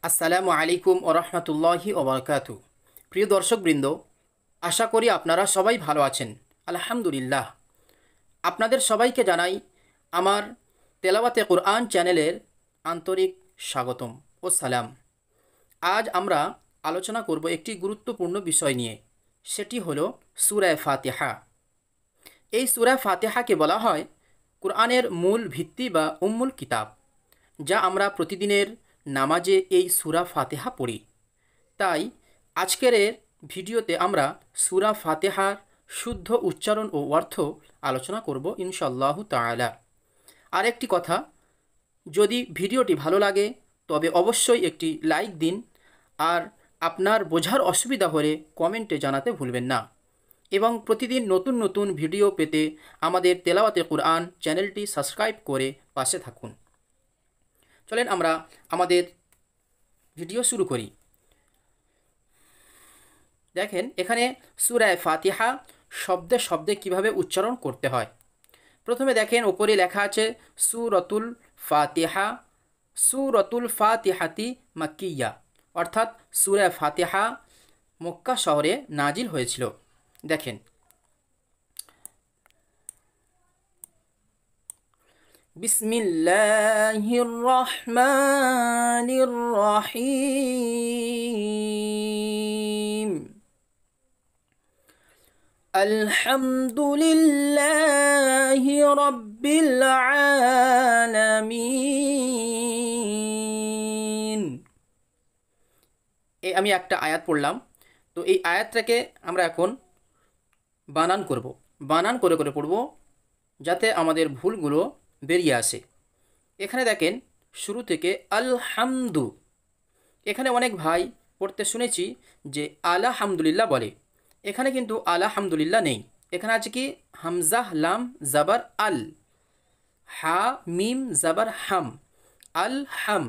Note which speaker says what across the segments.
Speaker 1: আসসালামু আলাইকুম ও রহমতুল্লাহি ওবরকাতু। প্রিয় দর্শকবৃন্দ, আশা করি আপনারা সবাই ভালো আছেন। আলহামদুলিল্লাহ। আপনাদের সবাইকে জানাই আমার তেলাওয়াতে কোরআন চ্যানেলের আন্তরিক স্বাগতম ও সালাম। আজ আমরা আলোচনা করব একটি গুরুত্বপূর্ণ বিষয় নিয়ে, সেটি হলো সূরা ফাতিহা। এই সূরা ফাতিহাকে বলা হয় কোরআনের মূল ভিত্তি বা উম্মুল কিতাব, যা আমরা প্রতিদিনের নামাজে এই সূরা ফাতিহা পড়ি। তাই আজকের ভিডিওতে আমরা সূরা ফাতিহার শুদ্ধ উচ্চারণ ও অর্থ আলোচনা করব ইনশাআল্লাহু তাআলা। আর একটি কথা, যদি ভিডিওটি ভালো লাগে তবে অবশ্যই একটি লাইক দিন, আর আপনার বোঝার অসুবিধা হলে কমেন্টে জানাতে ভুলবেন না। এবং প্রতিদিন নতুন নতুন ভিডিও পেতে আমাদের তেলাওয়াতে কোরআন চ্যানেলটি সাবস্ক্রাইব করে পাশে থাকুন। চলেন আমরা আমাদের ভিডিও শুরু করি। দেখেন এখানে সূরা ফাতিহা শব্দে শব্দে কিভাবে উচ্চারণ করতে হয়। প্রথমে দেখেন ওপরে লেখা আছে সূরাতুল ফাতিহা। সূরাতুল ফাতিহাতি মাক্কিয়া, অর্থাৎ সূরা ফাতিহা মক্কা শহরে নাজিল হয়েছিল। দেখেন বিসমিল্লাহির রহমানির রহিম। আলহামদুলিল্লাহি রাব্বিল আলামিন। আমি একটা আয়াত পড়লাম, তো এই আয়াতটাকে আমরা এখন বানান করব। বানান করে করে পড়ব, যাতে আমাদের ভুলগুলো বেরিয়ে আসে। এখানে দেখেন শুরু থেকে আলহামদু। এখানে অনেক ভাই পড়তে শুনেছি যে আলহামদুলিল্লাহ বলে। এখানে কিন্তু আলহামদুলিল্লাহ নেই। এখানে আছে কি হামজাহ লাম জাবার আল, হা মিম জাবার হাম, আল হাম,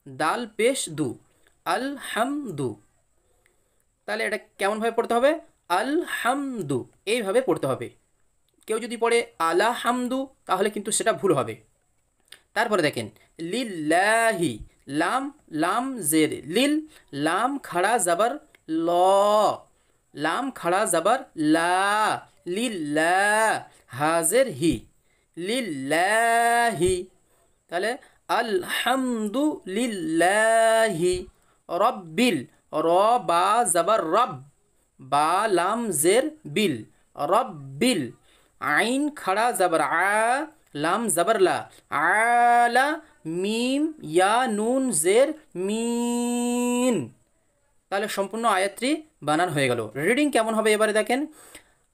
Speaker 1: দাল পেশ দু, আল হামদু। তাহলে এটা কেমনভাবে পড়তে হবে? আল হামদু, এইভাবে পড়তে হবে। কেউ যদি পড়ে আলা হামদু তাহলে কিন্তু সেটা ভুল হবে। তারপরে দেখেন লিল্লাহি, লাম লাম জের লিল, লাম খাড়া জাবার ল, লাম খাড়া জাবার লা, লিল্লাহ, হাজের হি, লিল্লাহি। তাহলে আলহামদু লিল্লাহি রব্বিল, র বা জাবার রব, বা লাম জের বিল, রব্বিল, আইন খাড়া জাবার আ, লাম জাবার লা, আলা, মিম ইয়া নুন জের মিন। তাহলে সম্পূর্ণ আয়াতটি বানান হয়ে গেল। রিডিং কেমন হবে এবারে দেখেন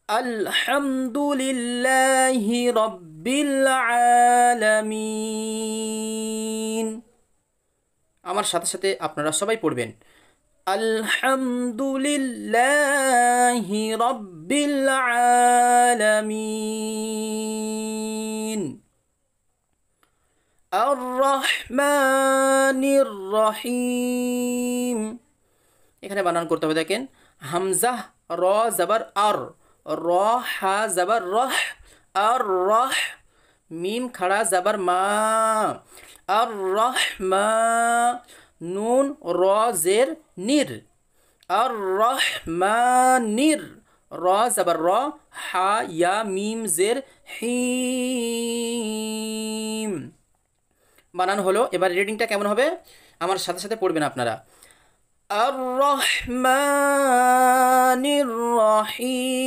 Speaker 1: আলহামদুলিল্লাহি রাব্বিল আলামিন। আমার সাথে সাথে আপনারা সবাই পড়বেন আলহামদুলিল্লাহি রাব্বিল আলামিন। আর রহমানির রহিম। এখানে বানান করতে হবে দেখেন হামজাহ র জাবার আর, র হা জাবার রহ, আর রহ, মিম খাড়া জাবার মা, আর রহমা, নুন র জের নির, আর রহমানির, র জাবার র, হা ইয়া মিম জের হিম। বানান হলো। এবার রিডিংটা কেমন হবে আমার সাথে সাথে পড়বেন আপনারা। আর রহমানির রহিম।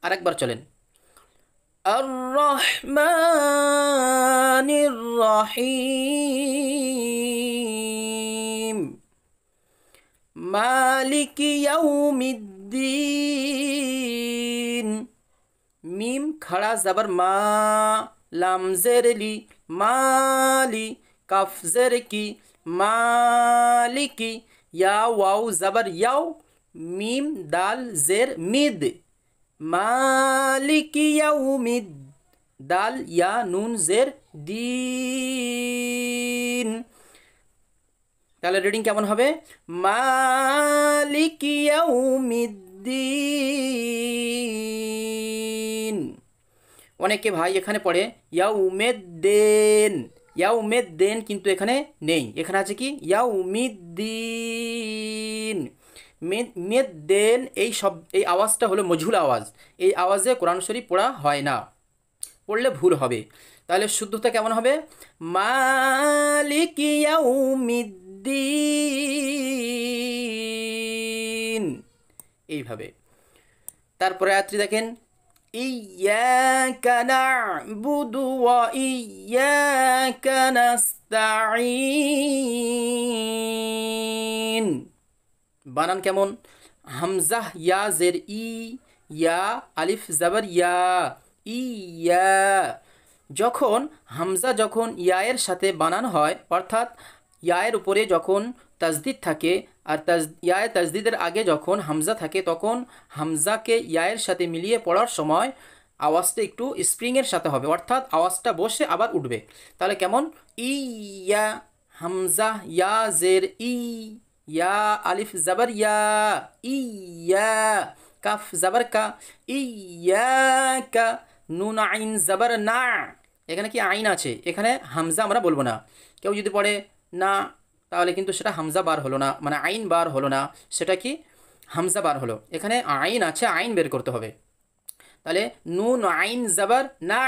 Speaker 1: আরেকবার চলেন আর রহমানির রহিম। মালিকি ইয়াউমিদ্দিন, মিম খাড়া জাবার মা, লাম জের লি, মালি, কাফ জের কি, মালিকি, ইয়া ওয়াও জাবার ইয়াও, মিম দাল জের মিদ, মালিকি ইয়াউমিদ, দাল ইয়া নুন জের দিন। তাহলে রিডিং কেমন হবে? মালিকি ইয়াউমিদ্দিন। অনেকে ভাই এখানে পড়ে ইয়াউমেদ্দিন, ইয়াউমিদ্দিন কিন্তু এখানে নেই, এখানে আছে কি ইয়াউমিদ্দিন। মেদ্দেন এই আওয়াজটা হলো মজহুল আওয়াজ, এই আওয়াজে কোরআন শরীফ পড়া হয় না, পড়লে ভুল হবে। তাহলে শুদ্ধতা কেমন হবে? মালিক ইয়াউমিদ্দিন, এইভাবে। তারপরে আয়াতটি দেখেন, ইয়াকা না'বুদু ওয়া ইয়াকা নাস্তাঈন। বানান কেমন? হামজা ইয়া জের ই, ইয়া আলিফ জাবার ইয়া, ইয়া। যখন হামজা যখন ইয়ায়ের সাথে বানান হয়, অর্থাৎ ইয়ায়ের উপরে যখন তাজদিদ থাকে আর ইয়ায়ে তাজদিদের আগে যখন হামজা থাকে, তখন হামজাকে ইয়ায়ের সাথে মিলিয়ে পড়ার সময় আওয়াজটা একটু স্প্রিংয়ের সাথে হবে, অর্থাৎ আওয়াজটা বসে আবার উঠবে। তাহলে কেমন? ইয়া, হামজা ইয়া জের ই, ইয়া আলিফ জাবার ইয়া, ইয়া কাফ জাবার কা, ইয়াকা, নুন আইন জাবার না। এখানে কি আইন আছে, এখানে হামজা আমরা বলবো না। কেউ যদি পড়ে না, তাহলে কিন্তু সেটা হামজা বার হলো না, মানে আইন বার হলো না, সেটা কি হামজা বার হলো। এখানে আইন আছে, আইন বের করতে হবে। তাহলে নুন আইন জাবার না,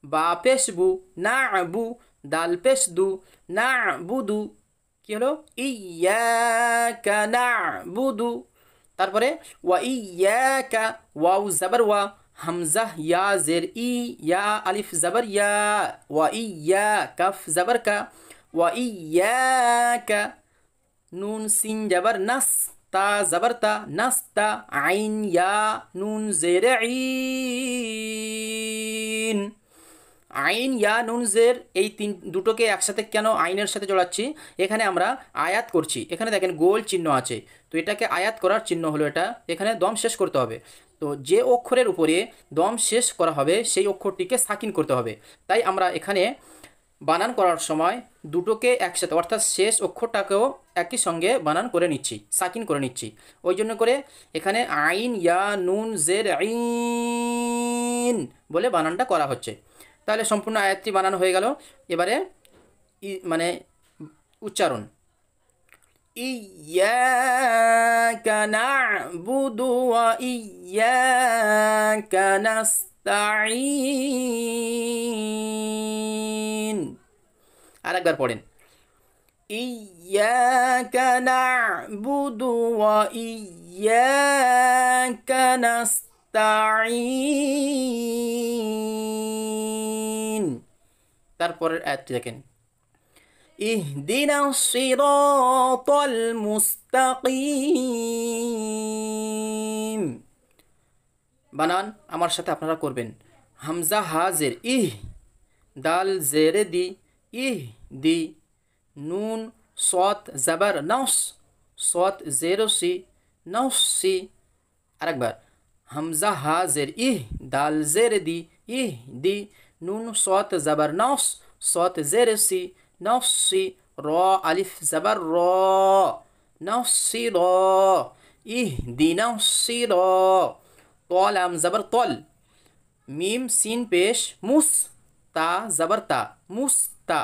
Speaker 1: বা পেশ বু না বু, দাল পেশ দু না বুদু, কি হলো? ইয়াকা না'বুদু। তারপরে ওয়া ইয়াকা, ওয়াও জাবার ওয়া, হামজা ইয়া জের ই, ইয়া আলিফ জাবার ইয়া, ওয়া ইয়া কাফ জাবার কা, ওয়া ইয়াকা, নুন সিন জাবার নাস, তা জাবার তা, নাস্তা, আইন ইয়া নুন জের ইন। আইন ইয়া নুন জের, এই দুটোকে একসাথে কেন আইনের সাথে জড়াচ্ছি? এখানে আমরা আয়াত করছি, এখানে দেখেন গোল চিহ্ন আছে, তো এটাকে আয়াত করার চিহ্ন হলো এটা, এখানে দম শেষ করতে হবে। তো যে অক্ষরের উপরে দম শেষ করা হবে সেই অক্ষরটিকে সাকিন করতে হবে। তাই আমরা এখানে বানান করার সময় দুটোকে একসাথে, অর্থাৎ শেষ অক্ষরটাকেও একই সঙ্গে বানান করে নিচ্ছি, সাকিন করে নিচ্ছি। ওই জন্য করে এখানে আইন ইয়া নুন জের আইন বলে বানানটা করা হচ্ছে। তাহলে সম্পূর্ণ আয়াতটি বানানো হয়ে গেল। এবারে মানে উচ্চারণ, ইয়াকা না'বুদু ওয়া ইয়াকা নাস্তাঈন। আরেকবার পড়েন, ইয়াকা না'বুদু ওয়া ইয়াকা নাস্তাঈন। তারপরের আয়াতটি দেখেন, ইহদিনাস সিরাতাল মুস্তাকিম। বানান আমার সাথে আপনারা করবেন। হামজা হাজের ইহ, দাল জেরে দি, ইহ দি, নুন সৎ জাবার নস, সৎ জেরো সি, নসি। আরেকবার, হামজা হাজের ইহ, দাল জেরে দি, ইহ দি, নুন সৎ জাবার নস, সৎ জেরে সি, নসি। র আলিফ জাবার র, নসি র, ইহ দি নসি র। তল আম জাবার তল, মিম সিন পেশ মুস, তা জাবার তা, মুস্তা।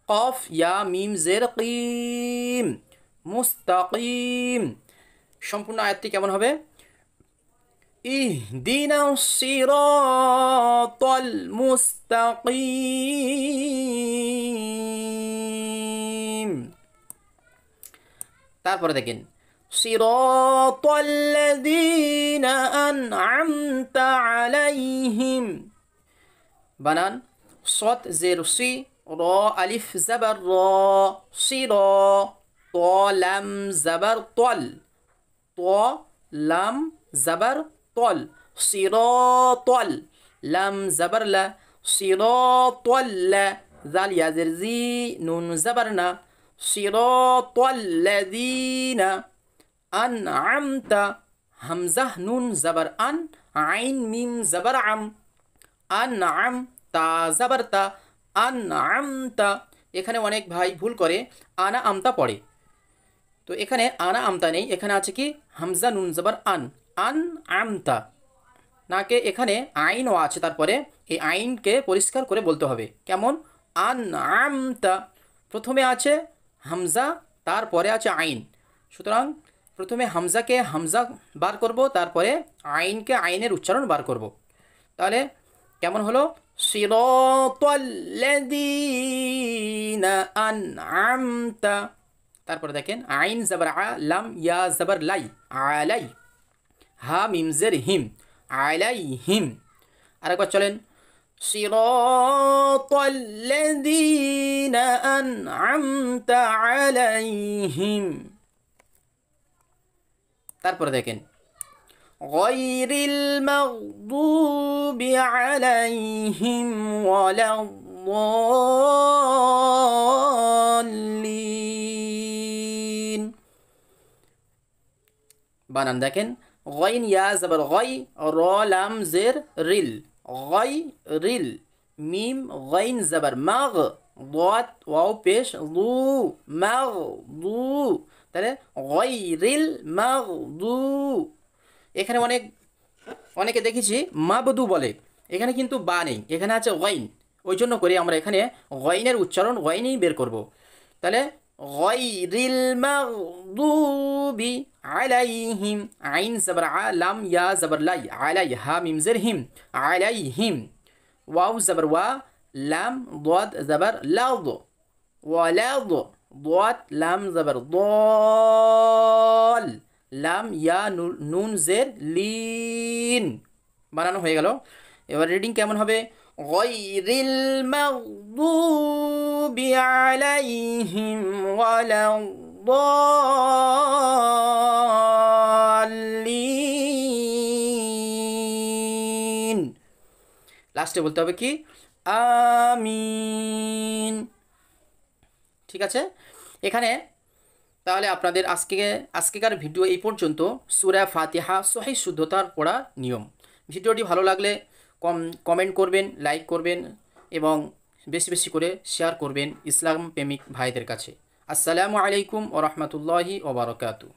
Speaker 1: কফ ইয়া মিম জের কিম, মুস্তাকিম। সম্পূর্ণ আয়াতটি কেমন হবে? ইহদিনাস সিরাতাল মুস্তাকিম। তারপরে দেখেন, সিরাতাল্লাযীনা আন'আমতা আলাইহিম। বানান সৎ জের সি, র আলিফ জাবার র, সির, ত লাম জাবার তল, ত লাম জাবার তল, সিরাতাল, লাম জাবার লা, সিরাতাল্লা, জাল ইয়াজের জি, নুন জাবার না, সিরাতাল্লাযীনা আন'আমতা, হামজা নুন জাবার আন, আইন মিম জাবার আম, আন'আম, তা জাবার তা, আন'আমতা। এখানে অনেক ভাই ভুল করে আনা আমতা পড়ে, তো এখানে আনা আমতা নেই, এখানে আছে কি হামজা নুন জাবার আন, আন'আমতা। নাকে এখানে আইনও আছে, তারপরে এই আইনকে পরিষ্কার করে বলতে হবে। কেমন? আনআমতা, প্রথমে আছে হামজা, তারপরে আছে আইন। সুতরাং প্রথমে হামজাকে হামজা বার করব, তারপরে আইনকে আইনের উচ্চারণ বার করব। তাহলে কেমন হলো? সিরাতাল্লাযীনা আনআমতা, তারপরে দেখেন আইন জবর আ, লাম ইয়া জবর লাই, আলাই, হা মিম জের হিম, আলাইহিম। আরেকবার চলেন, সিরাতাল্লাযীনা আনআমতা আলাইহিম। তারপরে দেখেন গায়রিল মাগদুবি আলাইহিম ওয়ালাদ-দাল্লিন। বানান দেখেন, গাইন ইয়া জবর গাই, র লাম জের রিল, গাই রিল, মিম গাইন জবর মাগ, দাত ওয়াও পেশ দু, মাগ দু। তাহলে গায়রিল মাগদু। এখানে অনেকে দেখেছি মাবদু বলে, এখানে কিন্তু বা নেই, এখানে আছে গাইন। ওই জন্য করে আমরা এখানে গাইনের উচ্চারণ গাইনেই বের করব। তাহলে গায়রিল মাগদুবি আলাইহিম, আইন জবর আ, লাম ইয়া জবর লাই, আলাই, হা মিম জের হিম, আলাইহিম, ওয়াও জবর ওয়া, লাম দাদ জবর লাদ, ওয়ালাদ, দাদ লাম জবর দল, লাম ইয়া নুন জের লিন। বানানো হয়ে গেল। এবার রিডিং কেমন হবে? গায়রিল মাগদুবি আলাইহিম ওয়ালাদ-দাল্লিন। লাস্টে বলতে হবে কি? আমিন। ঠিক আছে? এখানে তাহলে আপনাদের আজকেকার ভিডিও এই পর্যন্ত। সূরা ফাতিহা সহিহ শুদ্ধতার পড়া নিয়ম। ভিডিওটি ভালো লাগলে কমেন্ট করবেন, লাইক করবেন এবং বেশি বেশি করে শেয়ার করবেন ইসলাম প্রেমিক ভাইদের কাছে। আসসালামু আলাইকুম ওয়া রাহমাতুল্লাহি ওয়া বারাকাতুহু।